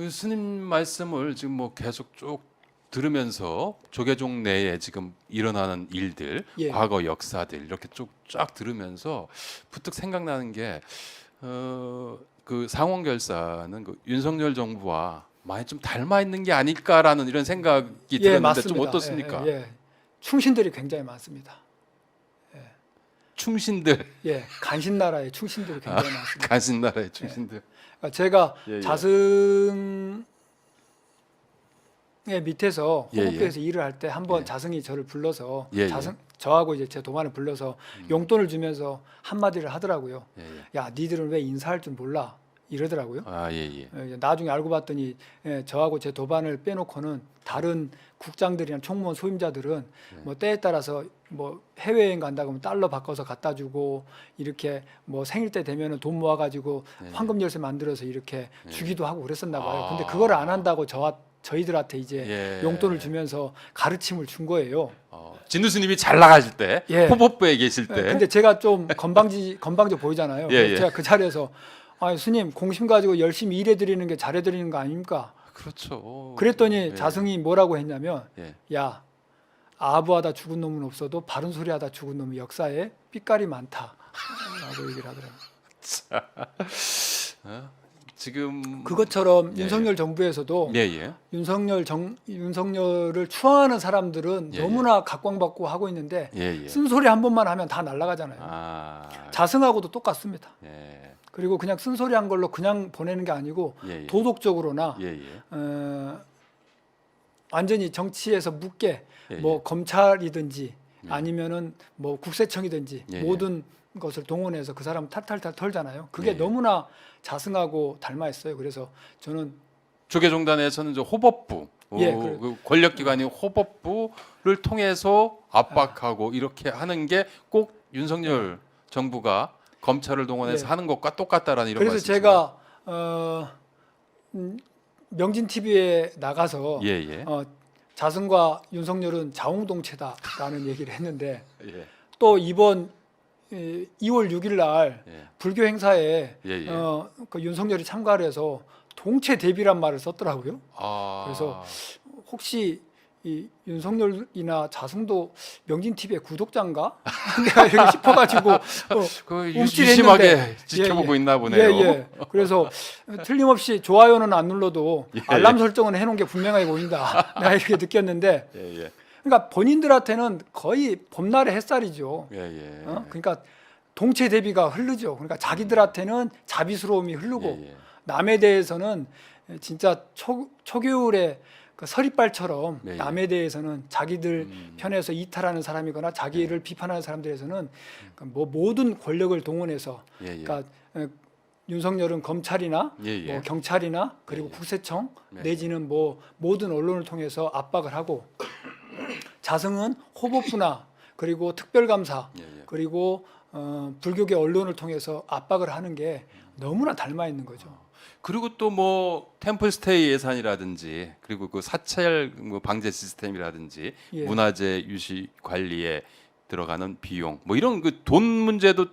스님 말씀을 지금 뭐 계속 쭉 들으면서 조계종 내에 지금 일어나는 일들, 예. 과거 역사들 이렇게 쭉 쫙 들으면서 부뜩 생각나는 게 그 상원결사는 그 윤석열 정부와 많이 좀 닮아 있는 게 아닐까라는 이런 생각이 들었는데 맞습니다. 좀 어떻습니까? 충신들이 굉장히 많습니다. 충신들, 간신나라의 충신들이 굉장히 많습니다. 간신나라의 충신들. 그러니까 제가 예, 예. 자승의 밑에서 예, 예. 호법교에서 일을 할 때 한번 예. 자승이 저를 불러서 예, 예. 저하고 이제 제 도반을 불러서 용돈을 주면서 한마디를 하더라고요. 예, 예. 야, 니들은 왜 인사할 줄 몰라? 이러더라고요. 아, 예, 예. 나중에 알고 봤더니 저하고 제 도반을 빼놓고는 다른 국장들이나 총무원 소임자들은 뭐 때에 따라서 뭐 해외여행 간다 그러면 달러 바꿔서 갖다 주고 이렇게 뭐 생일 때 되면은 돈 모아가지고 황금 열쇠 만들어서 이렇게 주기도 하고 그랬었나 봐요. 근데 그거를 안 한다고 저희들한테 이제 용돈을 주면서 가르침을 준 거예요. 진두 스님이 잘 나가실 때, 호법부에 계실 때. 근데 제가 좀 건방져 보이잖아요. 제가 그 자리에서 스님 공심 가지고 열심히 일해 드리는 게 잘해 드리는 거 아닙니까? 그렇죠. 그랬더니 자승이 뭐라고 했냐면 예. 야, 아부하다 죽은 놈은 없어도 바른 소리 하다 죽은 놈이 역사에 삐깔이 많다 라고 얘기를 하더라고요. 지금 그것처럼 윤석열 정부에서도 윤석열을 추앙하는 사람들은 너무나 각광받고 하고 있는데 쓴소리 한 번만 하면 다 날아가잖아요. 자승하고도 똑같습니다. 그리고 그냥 쓴소리 한 걸로 그냥 보내는 게 아니고 도덕적으로나 완전히 정치에서 묻게 뭐 검찰이든지 아니면은 뭐 국세청이든지 모든 것을 동원해서 그 사람 탈탈탈 털잖아요. 그게 너무나 자승하고 닮아 있어요. 그래서 저는 조계종단에서는 저 호법부, 그 권력기관인 호법부를 통해서 압박하고 이렇게 하는 게 꼭 윤석열 정부가 검찰을 동원해서 하는 것과 똑같다라는 이런 그래서 말씀이시죠? 제가 명진 TV에 나가서 자승과 윤석열은 자웅동체다라는 얘기를 했는데 또 이번 2월 6일 날 불교 행사에 그 윤석열이 참가를 해서 동체 대비란 말을 썼더라고요. 그래서 혹시 이 윤석열이나 자승도 명진 TV의 구독자인가? 내가 이렇게 싶어가지고 유심하게 지켜보고 있나 보네요. 그래서 틀림없이 좋아요는 안 눌러도 알람 설정은 해놓은 게 분명하게 보인다. 내가 이렇게 느꼈는데, 그러니까 본인들한테는 거의 봄날의 햇살이죠. 그러니까 동체 대비가 흐르죠. 그러니까 자기들한테는 자비스러움이 흐르고 남에 대해서는 진짜 초겨울에 그 서리빨처럼 남에 대해서는 자기들 편에서 이탈하는 사람이거나 자기를 비판하는 사람들에서는 뭐 모든 권력을 동원해서 그러니까 윤석열은 검찰이나 뭐 경찰이나 그리고 국세청 내지는 뭐 모든 언론을 통해서 압박을 하고 자승은 호법부나 그리고 특별감사 그리고 불교계 언론을 통해서 압박을 하는 게 너무나 닮아 있는 거죠. 그리고 또 뭐 템플스테이 예산이라든지 그리고 그 사찰 뭐 방제 시스템이라든지 문화재 유지 관리에 들어가는 비용 뭐 이런 그 돈 문제도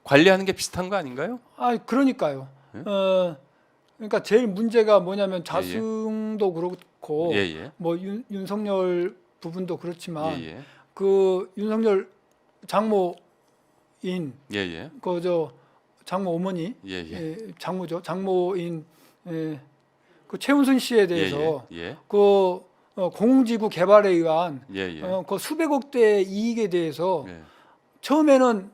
관리하는 게 비슷한 거 아닌가요? 그러니까요. 그러니까 제일 문제가 뭐냐면 자승도 그렇고 뭐 윤석열 부분도 그렇지만 그 윤석열 장모인 그저 장모 어머니, 장모죠. 장모인 그 최은순 씨에 대해서 그 공공지구 개발에 의한 그 수백억대 이익에 대해서 처음에는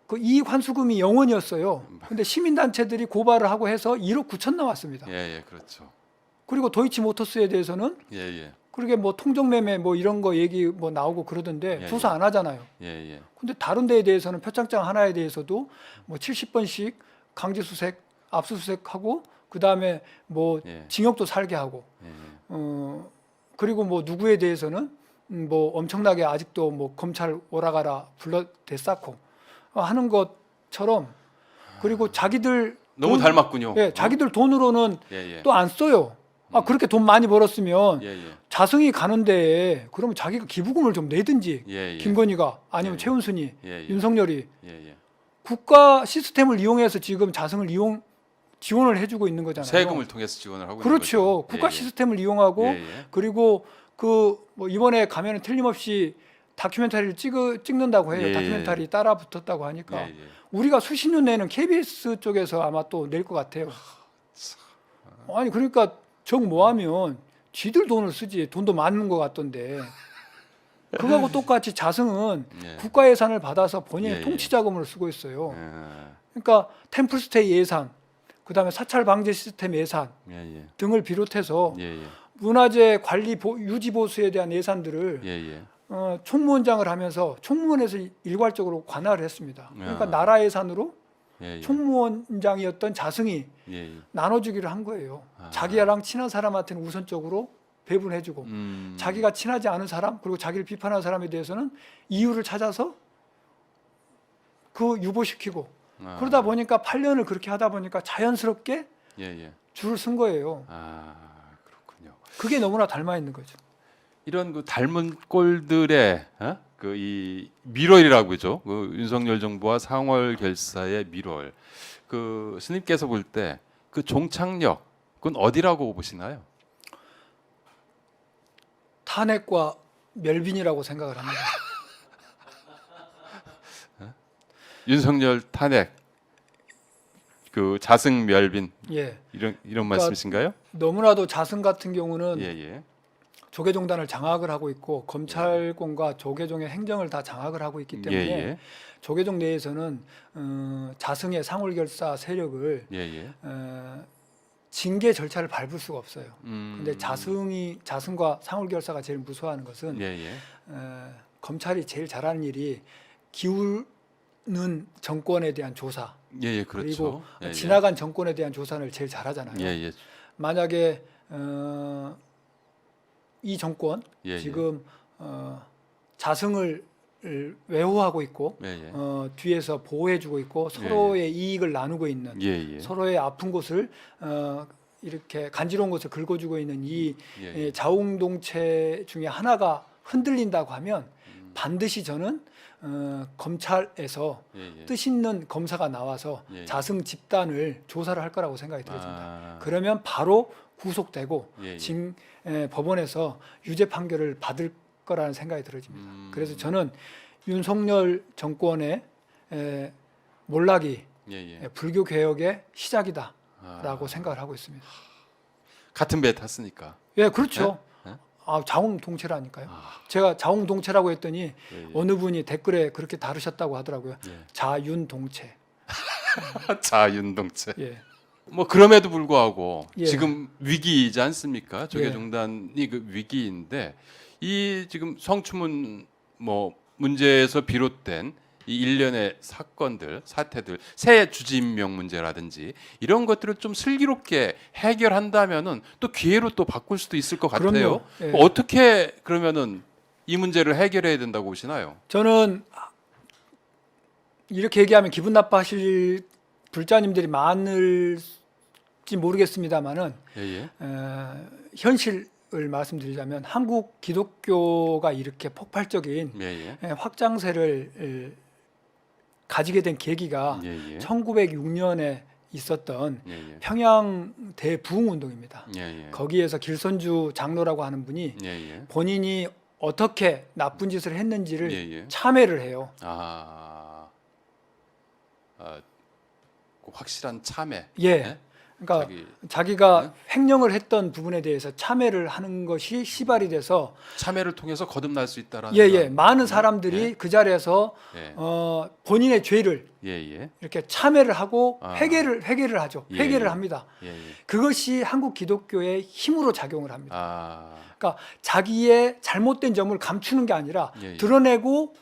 그 이익 환수금이 0원이었어요. 근데 시민단체들이 고발을 하고 해서 1억 9천 나왔습니다. 그렇죠. 그리고 도이치모터스에 대해서는 그러게 뭐 통정매매 뭐 이런 거 얘기 뭐 나오고 그러던데 조사 안 하잖아요. 근데 다른 데에 대해서는 표창장 하나에 대해서도 뭐 70번씩 강제 수색, 압수수색하고 그 다음에 뭐 징역도 살게 하고 그리고 뭐 누구에 대해서는 뭐 엄청나게 아직도 뭐 검찰 오라가라 불러 대쌓고 하는 것처럼 그리고 자기들 너무 닮았군요. 자기들 돈으로는 또 안 써요. 그렇게 돈 많이 벌었으면 자승이 가는데 그러면 자기가 기부금을 좀 내든지 김건희가 아니면 최은순이 윤석열이 국가 시스템을 이용해서 지금 자승을 지원을 해주고 있는 거잖아요. 세금을 통해서 지원을 하고 그렇죠. 있는 거죠. 국가 예, 시스템을 이용하고 예, 예. 그리고 그 뭐 이번에 가면은 틀림없이 다큐멘터리를 찍는다고 해요. 예, 다큐멘터리 따라 붙었다고 하니까 예, 예. 우리가 수십 년 내는 KBS 쪽에서 아마 또 낼 것 같아요. 아니 그러니까 정 뭐하면 쥐들 돈을 쓰지 돈도 많은 것 같던데 그거하고 똑같이 자승은 예. 국가 예산을 받아서 본인의 예, 예. 통치 자금으로 쓰고 있어요. 예. 그러니까 템플스테이 예산, 그다음에 사찰 방제 시스템 예산 예, 예. 등을 비롯해서 예, 예. 문화재 관리 유지 보수에 대한 예산들을 예, 예. 총무원장을 하면서 총무원에서 일괄적으로 관할을 했습니다. 그러니까 아. 나라 예산으로 예, 예. 총무원장이었던 자승이 예, 예. 나눠주기를 한 거예요. 아. 자기랑 친한 사람한테는 우선적으로 배분해주고 자기가 친하지 않은 사람 그리고 자기를 비판하는 사람에 대해서는 이유를 찾아서 그 유보시키고 아. 그러다 보니까 8년을 그렇게 하다 보니까 자연스럽게 예, 예. 줄을 쓴 거예요. 아, 그렇군요. 그게 너무나 닮아 있는 거죠. 이런 그 닮은 꼴들의 그 이 밀월이라고 그죠? 그 윤석열 정부와 상월 결사의 밀월. 그 스님께서 볼 때 그 종착역 그건 어디라고 보시나요? 탄핵과 멸빈이라고 생각을 합니다. 윤석열 탄핵, 그 자승 멸빈 예, 이런 그러니까 말씀이신가요? 너무나도 자승 같은 경우는 예, 예. 조계종단을 장악을 하고 있고 검찰권과 조계종의 행정을 다 장악을 하고 있기 때문에 예, 예. 조계종 내에서는 자승의 상홀결사 세력을 예, 예. 징계 절차를 밟을 수가 없어요. 음. 근데 자승과 상홀결사가 제일 무서워하는 것은 예, 예. 검찰이 제일 잘하는 일이 기울는 정권에 대한 조사 예, 예, 그렇죠. 그리고 예, 예. 지나간 정권에 대한 조사를 제일 잘하잖아요. 예, 예. 만약에 이 정권 예, 예. 지금 자승을 외호하고 있고 예, 예. 뒤에서 보호해주고 있고 서로의 이익을 나누고 있는 예, 예. 서로의 아픈 곳을 이렇게 간지러운 곳을 긁어주고 있는 이 예, 예. 자웅동체 중에 하나가 흔들린다고 하면 반드시 저는 검찰에서 예, 예. 뜻 있는 검사가 나와서 예, 예. 자승 집단을 조사를 할 거라고 생각이 들어집니다. 아. 그러면 바로 구속되고 예, 예. 법원에서 유죄 판결을 받을 거라는 생각이 들어집니다. 그래서 저는 윤석열 정권의 몰락이 예, 예. 불교 개혁의 시작이다라고 아. 생각을 하고 있습니다. 같은 배에 탔으니까. 예, 그렇죠. 네? 네? 자웅동체라니까요. 아. 제가 자웅동체라고 했더니 예, 예. 어느 분이 댓글에 그렇게 다루셨다고 하더라고요. 예. 자윤동체. 자윤동체. 예. 뭐 그럼에도 불구하고 예. 지금 위기이지 않습니까? 조계종단이 그 위기인데 이 지금 성추문 뭐 문제에서 비롯된 이 일련의 사건들, 사태들, 새 주지임명 문제라든지 이런 것들을 좀 슬기롭게 해결한다면은 또 기회로 또 바꿀 수도 있을 것 같아요. 그럼요. 예. 어떻게 그러면은 이 문제를 해결해야 된다고 보시나요? 저는 이렇게 얘기하면 기분 나빠하실 불자님들이 많을지 모르겠습니다만은 예, 예. 현실을 말씀드리자면 한국 기독교가 이렇게 폭발적인 예, 예. 확장세를 가지게 된 계기가 예, 예. 1906년에 있었던 예, 예. 평양 대부흥 운동입니다. 예, 예. 거기에서 길선주 장로라고 하는 분이 예, 예. 본인이 어떻게 나쁜 짓을 했는지를 예, 예. 참회를 해요. 그 확실한 참회. 예. 네? 그러니까 자기 자기가 횡령을 했던 부분에 대해서 참회를 하는 것이 시발이 돼서 참회를 통해서 거듭날 수 있다라는. 예예 많은 사람들이 그 자리에서 예. 본인의 죄를 예, 예. 이렇게 참회를 하고 아. 회개를 하죠. 예, 회개를 예. 합니다. 예, 예. 그것이 한국 기독교의 힘으로 작용을 합니다. 아. 그러니까 자기의 잘못된 점을 감추는 게 아니라 예, 예. 드러내고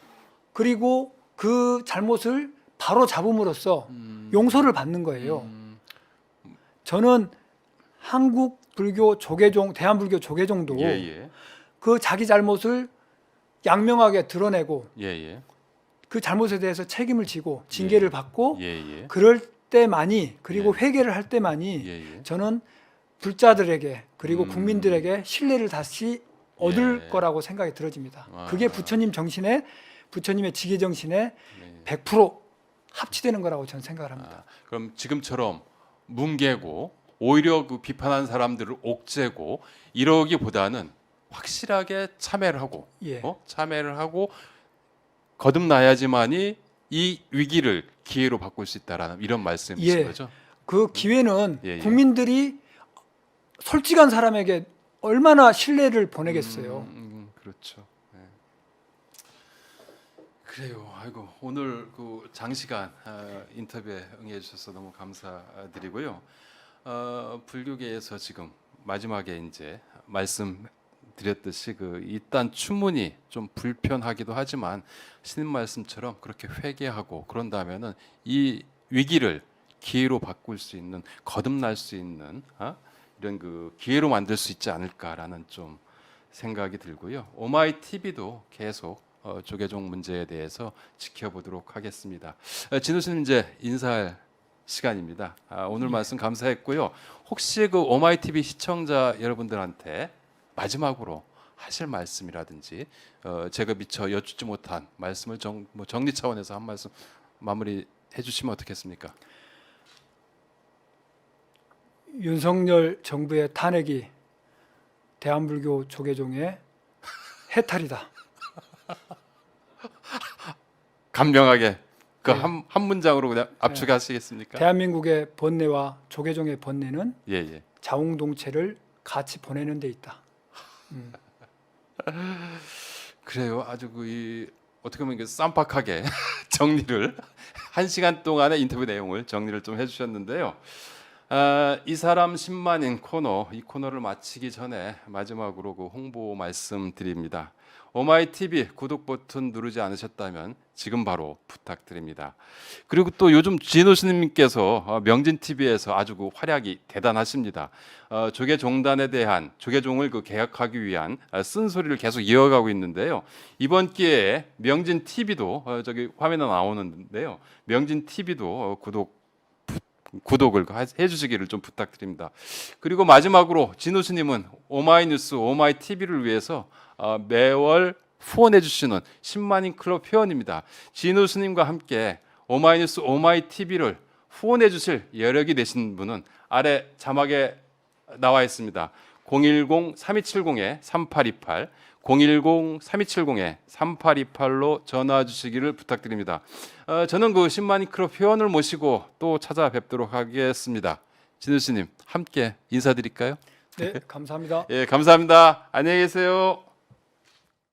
그리고 그 잘못을 바로 잡음으로써 용서를 받는 거예요. 저는 한국 불교 조계종, 대한불교 조계종도 예, 예. 그 자기 잘못을 양명하게 드러내고 예, 예. 그 잘못에 대해서 책임을 지고 징계를 받고 예, 예. 그럴 때만이 그리고 예. 회개를 할 때만이 예, 예. 저는 불자들에게 그리고 국민들에게 신뢰를 다시 얻을 예. 거라고 생각이 들어집니다. 아. 그게 부처님의 지계 정신에 예. 100% 합치되는 거라고 저는 생각을 합니다. 그럼 지금처럼 뭉개고 오히려 그 비판한 사람들을 옥죄고 이러기보다는 확실하게 참여를 하고 예. 참여를 하고 거듭나야지만이 이 위기를 기회로 바꿀 수 있다라는 이런 말씀이신 예. 거죠? 그 기회는 예, 예. 국민들이 솔직한 사람에게 얼마나 신뢰를 보내겠어요. 그렇죠. 네. 그래요. 아이고 오늘 그 장시간 인터뷰에 응해 주셔서 너무 감사드리고요. 불교계에서 지금 마지막에 이제 말씀드렸듯이 그 일단 추문이 좀 불편하기도 하지만 스님 말씀처럼 그렇게 회개하고 그런 다음에는 이 위기를 기회로 바꿀 수 있는 거듭날 수 있는 이런 그 기회로 만들 수 있지 않을까라는 좀 생각이 들고요. 오마이 TV도 계속 조계종 문제에 대해서 지켜보도록 하겠습니다. 진우 스님 이제 인사할 시간입니다. 오늘 말씀 감사했고요. 혹시 그 오마이 TV 시청자 여러분들한테 마지막으로 하실 말씀이라든지 제가 미처 여쭙지 못한 말씀을 정리 차원에서 한 말씀 마무리 해주시면 어떻겠습니까? 윤석열 정부의 탄핵이 대한불교 조계종의 해탈이다. 간명하게 그 네. 한 문장으로 그냥 압축하시겠습니까? 대한민국의 번뇌와 조계종의 번뇌는 예. 자웅동체를 같이 보내는 데 있다. 그래요. 아주 어떻게 보면 쌈박하게 정리를 1시간 동안의 인터뷰 내용을 정리를 좀 해주셨는데요. 이 사람 10만인 코너, 이 코너를 마치기 전에 마지막으로 그 홍보 말씀드립니다. 오마이 TV 구독 버튼 누르지 않으셨다면 지금 바로 부탁드립니다. 그리고 또 요즘 진호 스님께서 명진 TV에서 아주 그 활약이 대단하십니다. 조계종단에 대한 조계종을 그 개혁하기 위한 쓴소리를 계속 이어가고 있는데요. 이번 기회에 명진 TV도 저기 화면에 나오는데요. 명진 TV도 구독을 해주시기를 좀 부탁드립니다. 그리고 마지막으로 진호 스님은 오마이뉴스, 오마이TV를 위해서 매월 후원해 주시는 10만인 클럽 회원입니다. 진호 스님과 함께 오마이뉴스, 오마이TV를 후원해 주실 여력이 되신 분은 아래 자막에 나와 있습니다. 010-3270-3828 010-3270-3828로 전화 주시기를 부탁드립니다. 저는 그 10만인 클럽 회원을 모시고 또 찾아뵙도록 하겠습니다. 진우 스님 함께 인사드릴까요? 네, 감사합니다. 예, 감사합니다. 안녕히 계세요.